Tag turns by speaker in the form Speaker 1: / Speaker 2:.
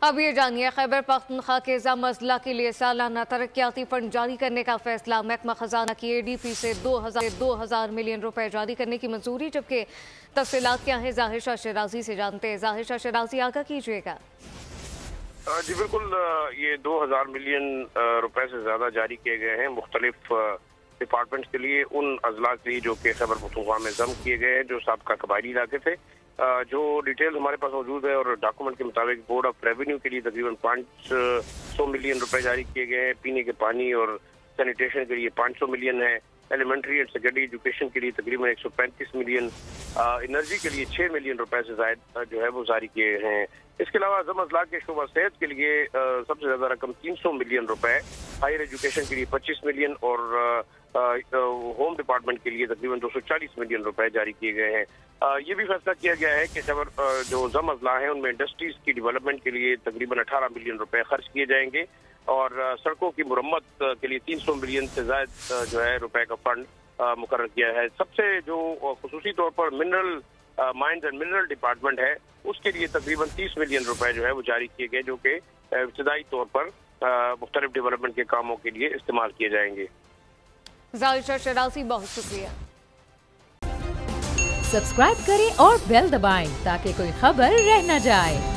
Speaker 1: अब ये जानिए, खैबर पख्तूनख्वा के ज़म अजला के लिए सालाना तरक्याती फंड जारी करने का फैसला। महकमा खजाना की ADP से 2000 मिलियन रुपए जारी करने की मंजूरी, जबकि तफसीलात क्या है ज़ाहिर शाह शिराजी से जानते हैं। ज़ाहिर शाह शिराजी, आगाह कीजिएगा।
Speaker 2: जी बिल्कुल, ये 2000 मिलियन रुपए से ज्यादा जारी किए गए हैं मुख्तलिफ डिपार्टमेंट्स के लिए, उन अजला के लिए जो कि खैबर पख्तूनख्वा में जम किए गए हैं, जो साबका कबायली इलाके थे। जो डिटेल हमारे पास मौजूद है और डॉक्यूमेंट के मुताबिक बोर्ड ऑफ रेवेन्यू के लिए तकरीबन 500 मिलियन रुपए जारी किए गए हैं, पीने के पानी और सैनिटेशन के लिए 500 मिलियन है, एलिमेंट्री एंड सेकेंडरी एजुकेशन के लिए तकरीबन 135 मिलियन, एनर्जी के लिए 6 मिलियन रुपए से ज्यादा जो है वो जारी किए हैं। इसके अलावा ज़म अजला के शोबा सेहत के लिए सबसे ज्यादा रकम 300 मिलियन रुपए, हायर एजुकेशन के लिए 25 मिलियन और होम डिपार्टमेंट के लिए तकरीबन 240 मिलियन रुपए जारी किए गए हैं। ये भी फैसला किया गया है कि जो ज़म अजला है उनमें इंडस्ट्रीज की डेवलपमेंट के लिए तकरीबन 18 मिलियन रुपए खर्च किए जाएंगे और सड़कों की मुरम्मत के लिए 300 मिलियन से ज्यादा जो है रुपए का फंड मुकर्रर किया है। सबसे जो खुसूसी तौर पर mineral mines and mineral department है, उसके लिए तकरीबन 30 मिलियन रुपए जो है वो जारी किए गए, जो कि इब्तदाई तौर पर मुख्तलिफ डेवलपमेंट के कामों के लिए इस्तेमाल किए जाएंगे।
Speaker 1: ज़ाहिर शाह शिराजी, बहुत शुक्रिया।
Speaker 3: सब्सक्राइब करें और बेल दबाएं ताकि कोई खबर रह न जाए।